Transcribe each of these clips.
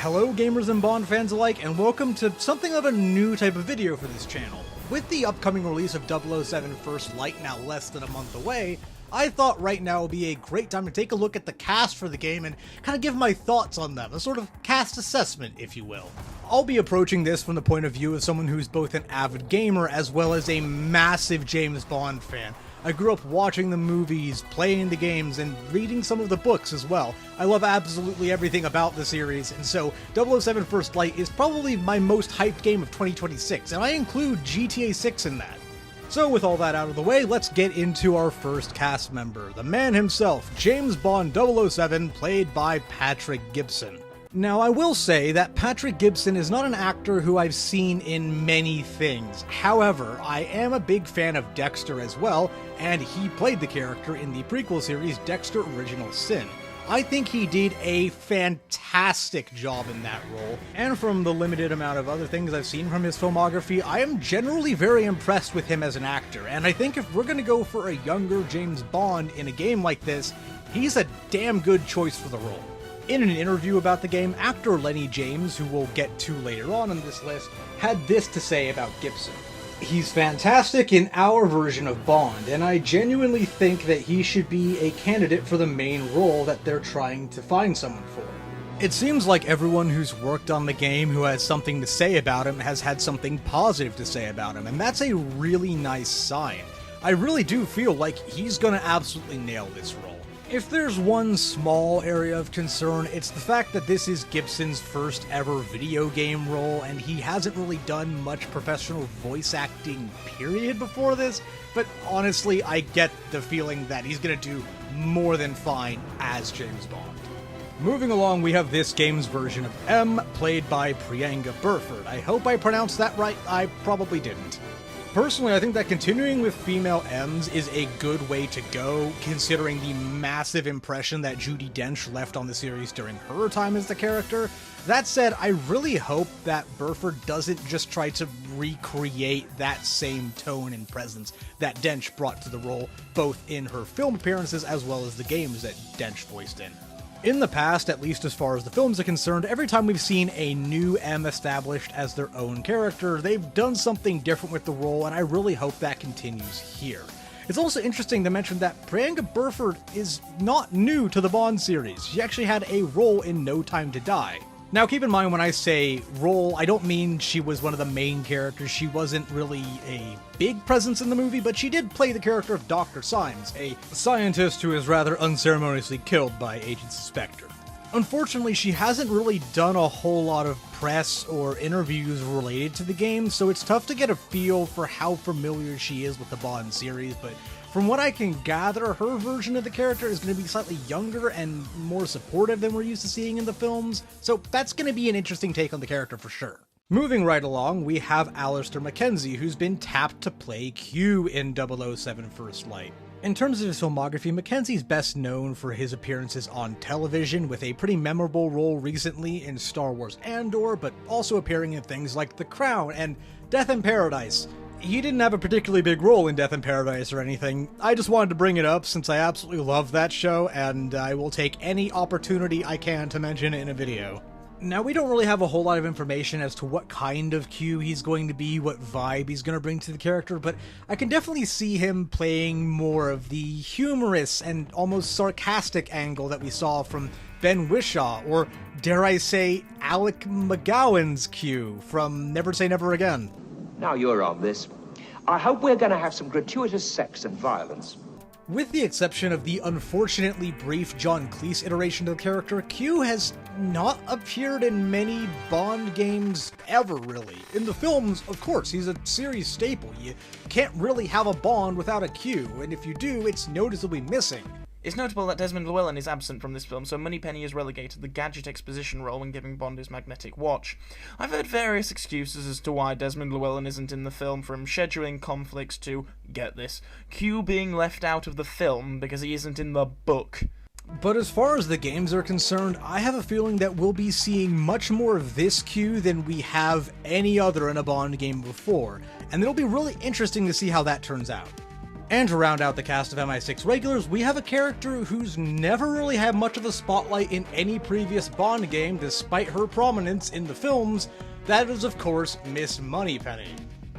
Hello gamers and Bond fans alike, and welcome to something of a new type of video for this channel. With the upcoming release of 007 First Light now less than a month away, I thought right now would be a great time to take a look at the cast for the game and kind of give my thoughts on them, a sort of cast assessment, if you will. I'll be approaching this from the point of view of someone who's both an avid gamer as well as a massive James Bond fan. I grew up watching the movies, playing the games, and reading some of the books as well. I love absolutely everything about the series, and so 007 First Light is probably my most hyped game of 2026, and I include GTA 6 in that. So with all that out of the way, let's get into our first cast member, the man himself, James Bond 007, played by Patrick Gibson. Now, I will say that Patrick Gibson is not an actor who I've seen in many things. However, I am a big fan of Dexter as well, and he played the character in the prequel series Dexter Original Sin. I think he did a fantastic job in that role, and from the limited amount of other things I've seen from his filmography, I am generally very impressed with him as an actor, and I think if we're gonna go for a younger James Bond in a game like this, he's a damn good choice for the role. In an interview about the game, actor Lenny James, who we'll get to later on in this list, had this to say about Gibson. He's fantastic in our version of Bond, and I genuinely think that he should be a candidate for the main role that they're trying to find someone for. It seems like everyone who's worked on the game who has something to say about him has had something positive to say about him, and that's a really nice sign. I really do feel like he's gonna absolutely nail this role. If there's one small area of concern, it's the fact that this is Gibson's first ever video game role, and he hasn't really done much professional voice acting period before this, but honestly, I get the feeling that he's gonna do more than fine as James Bond. Moving along, we have this game's version of M, played by Priyanga Burford. I hope I pronounced that right, I probably didn't. Personally, I think that continuing with female M's is a good way to go, considering the massive impression that Judi Dench left on the series during her time as the character. That said, I really hope that Burford doesn't just try to recreate that same tone and presence that Dench brought to the role, both in her film appearances as well as the games that Dench voiced in. In the past, at least as far as the films are concerned, every time we've seen a new M established as their own character, they've done something different with the role, and I really hope that continues here. It's also interesting to mention that Priyanga Burford is not new to the Bond series. She actually had a role in No Time to Die. Now, keep in mind when I say role, I don't mean she was one of the main characters. She wasn't really a big presence in the movie, but she did play the character of Dr. Symes, a scientist who is rather unceremoniously killed by Agent Spectre. Unfortunately, she hasn't really done a whole lot of press or interviews related to the game, so it's tough to get a feel for how familiar she is with the Bond series, but from what I can gather, her version of the character is going to be slightly younger and more supportive than we're used to seeing in the films, so that's going to be an interesting take on the character for sure. Moving right along, we have Alastair McKenzie, who's been tapped to play Q in 007 First Light. In terms of his filmography, McKenzie's best known for his appearances on television, with a pretty memorable role recently in Star Wars Andor, but also appearing in things like The Crown and Death in Paradise. He didn't have a particularly big role in Death in Paradise or anything. I just wanted to bring it up since I absolutely love that show, and I will take any opportunity I can to mention it in a video. Now, we don't really have a whole lot of information as to what kind of Q he's going to be, what vibe he's going to bring to the character, but I can definitely see him playing more of the humorous and almost sarcastic angle that we saw from Ben Whishaw, or dare I say, Alec McGowan's Q from Never Say Never Again. Now you're on this. I hope we're going to have some gratuitous sex and violence. With the exception of the unfortunately brief John Cleese iteration of the character, Q has not appeared in many Bond games ever, really. In the films, of course, he's a series staple. You can't really have a Bond without a Q, and if you do, it's noticeably missing. It's notable that Desmond Llewellyn is absent from this film, so Moneypenny is relegated the gadget exposition role when giving Bond his magnetic watch. I've heard various excuses as to why Desmond Llewellyn isn't in the film, from scheduling conflicts to, get this, Q being left out of the film because he isn't in the book. But as far as the games are concerned, I have a feeling that we'll be seeing much more of this Q than we have any other in a Bond game before, and it'll be really interesting to see how that turns out. And to round out the cast of MI6 regulars, we have a character who's never really had much of a spotlight in any previous Bond game despite her prominence in the films. That is, of course, Miss Moneypenny.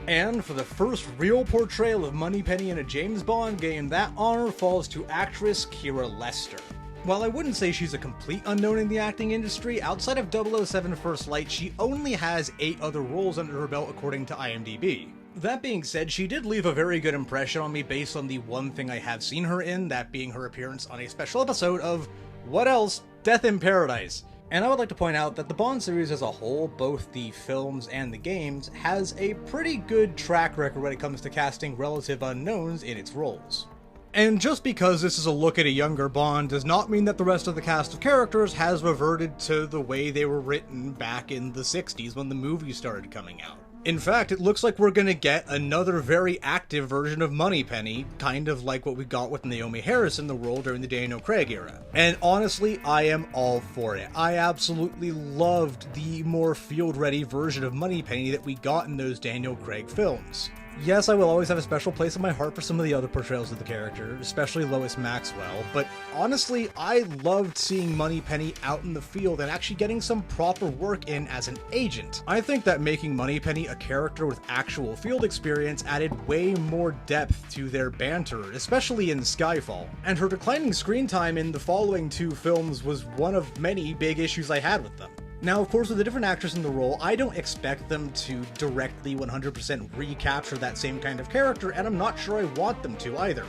And for the first real portrayal of Moneypenny in a James Bond game, that honor falls to actress Kira Lester. While I wouldn't say she's a complete unknown in the acting industry, outside of 007 First Light, she only has 8 other roles under her belt according to IMDb. That being said, she did leave a very good impression on me based on the one thing I have seen her in, that being her appearance on a special episode of, what else? Death in Paradise. And I would like to point out that the Bond series as a whole, both the films and the games, has a pretty good track record when it comes to casting relative unknowns in its roles. And just because this is a look at a younger Bond does not mean that the rest of the cast of characters has reverted to the way they were written back in the 60s when the movies started coming out. In fact, it looks like we're gonna get another very active version of Moneypenny, kind of like what we got with Naomi Harris in the role during the Daniel Craig era. And honestly, I am all for it. I absolutely loved the more field-ready version of Moneypenny that we got in those Daniel Craig films. Yes, I will always have a special place in my heart for some of the other portrayals of the character, especially Lois Maxwell, but honestly, I loved seeing Moneypenny out in the field and actually getting some proper work in as an agent. I think that making Moneypenny a character with actual field experience added way more depth to their banter, especially in Skyfall. And her declining screen time in the following 2 films was one of many big issues I had with them. Now, of course, with a different actress in the role, I don't expect them to directly 100% recapture that same kind of character, and I'm not sure I want them to either.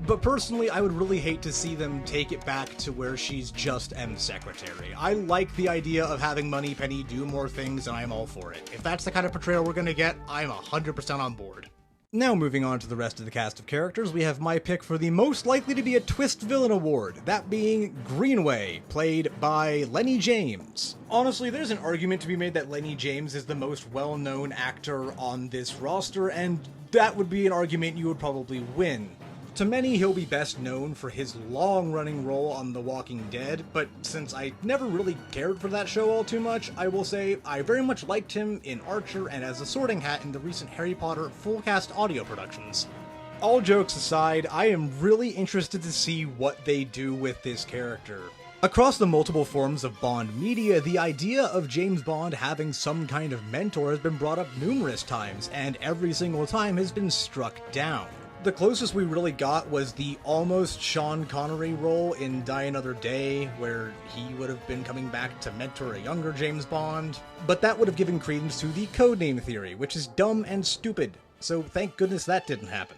But personally, I would really hate to see them take it back to where she's just M's secretary. I like the idea of having Moneypenny do more things, and I'm all for it. If that's the kind of portrayal we're gonna get, I'm 100% on board. Now moving on to the rest of the cast of characters, we have my pick for the most likely to be a twist villain award, that being Greenway, played by Lenny James. Honestly, there's an argument to be made that Lenny James is the most well-known actor on this roster, and that would be an argument you would probably win. To many, he'll be best known for his long-running role on The Walking Dead, but since I never really cared for that show all too much, I will say I very much liked him in Archer and as a Sorting Hat in the recent Harry Potter full-cast audio productions. All jokes aside, I am really interested to see what they do with this character. Across the multiple forms of Bond media, the idea of James Bond having some kind of mentor has been brought up numerous times, and every single time has been struck down. The closest we really got was the almost Sean Connery role in Die Another Day, where he would have been coming back to mentor a younger James Bond, but that would have given credence to the codename theory, which is dumb and stupid, so thank goodness that didn't happen.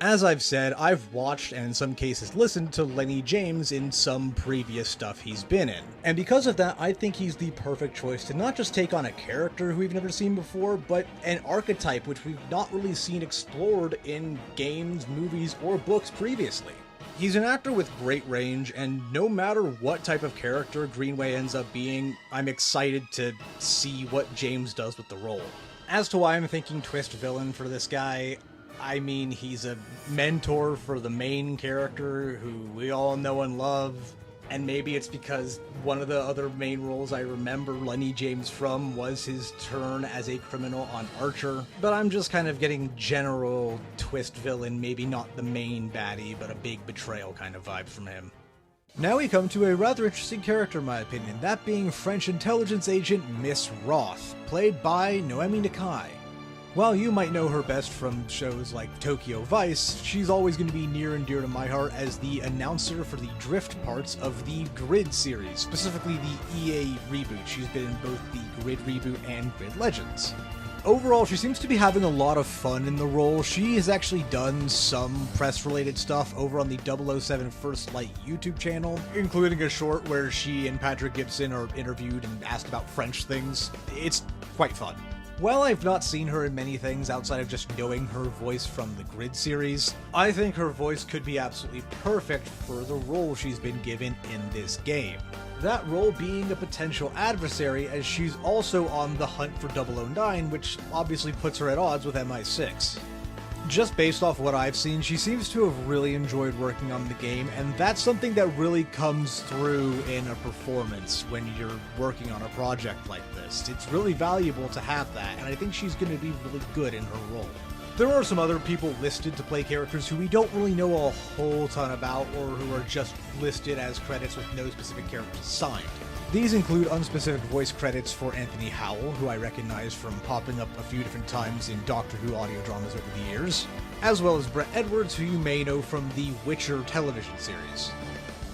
As I've said, I've watched and in some cases listened to Lenny James in some previous stuff he's been in. And because of that, I think he's the perfect choice to not just take on a character who we've never seen before, but an archetype which we've not really seen explored in games, movies, or books previously. He's an actor with great range, and no matter what type of character Greenway ends up being, I'm excited to see what James does with the role. As to why I'm thinking twist villain for this guy, I mean, he's a mentor for the main character who we all know and love, and maybe it's because one of the other main roles I remember Lenny James from was his turn as a criminal on Archer, but I'm just kind of getting general twist villain, maybe not the main baddie, but a big betrayal kind of vibe from him. Now we come to a rather interesting character in my opinion, that being French intelligence agent Miss Roth, played by Noami Nikkai. While you might know her best from shows like Tokyo Vice, she's always going to be near and dear to my heart as the announcer for the drift parts of the Grid series, specifically the EA reboot. She's been in both the Grid reboot and Grid Legends. Overall, she seems to be having a lot of fun in the role. She has actually done some press-related stuff over on the 007 First Light YouTube channel, including a short where she and Patrick Gibson are interviewed and asked about French things. It's quite fun. While I've not seen her in many things outside of just knowing her voice from the Grid series, I think her voice could be absolutely perfect for the role she's been given in this game. That role being a potential adversary, as she's also on the hunt for 009, which obviously puts her at odds with MI6. Just based off what I've seen, she seems to have really enjoyed working on the game, and that's something that really comes through in a performance when you're working on a project like this. It's really valuable to have that, and I think she's going to be really good in her role. There are some other people listed to play characters who we don't really know a whole ton about, or who are just listed as credits with no specific characters assigned. These include unspecific voice credits for Anthony Howell, who I recognize from popping up a few different times in Doctor Who audio dramas over the years, as well as Brett Edwards, who you may know from the Witcher television series.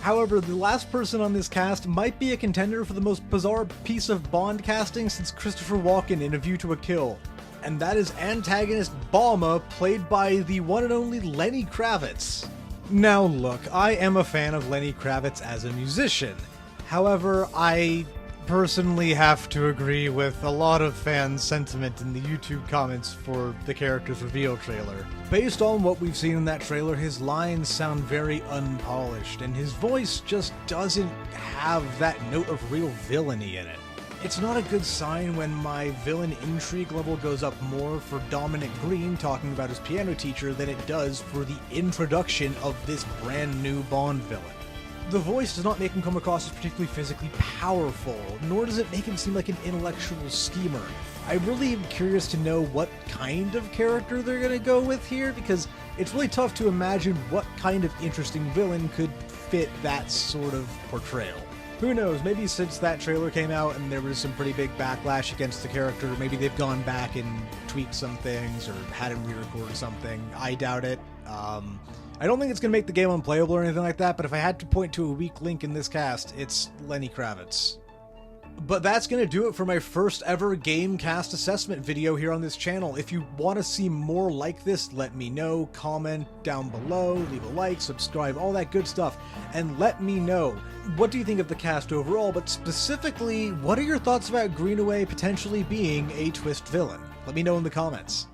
However, the last person on this cast might be a contender for the most bizarre piece of Bond casting since Christopher Walken in A View to a Kill, and that is antagonist Balma, played by the one and only Lenny Kravitz. Now look, I am a fan of Lenny Kravitz as a musician. However, I personally have to agree with a lot of fans' sentiment in the YouTube comments for the character's reveal trailer. Based on what we've seen in that trailer, his lines sound very unpolished, and his voice just doesn't have that note of real villainy in it. It's not a good sign when my villain intrigue level goes up more for Dominic Green talking about his piano teacher than it does for the introduction of this brand new Bond villain. The voice does not make him come across as particularly physically powerful, nor does it make him seem like an intellectual schemer. I really am curious to know what kind of character they're going to go with here, because it's really tough to imagine what kind of interesting villain could fit that sort of portrayal. Who knows, maybe since that trailer came out and there was some pretty big backlash against the character, maybe they've gone back and tweaked some things or had him re-record something. I doubt it. I don't think it's going to make the game unplayable or anything like that, but if I had to point to a weak link in this cast, it's Lenny Kravitz. But that's going to do it for my first ever game cast assessment video here on this channel. If you want to see more like this, let me know, comment down below, leave a like, subscribe, all that good stuff, and let me know, what do you think of the cast overall, but specifically, what are your thoughts about Greenway potentially being a twist villain? Let me know in the comments.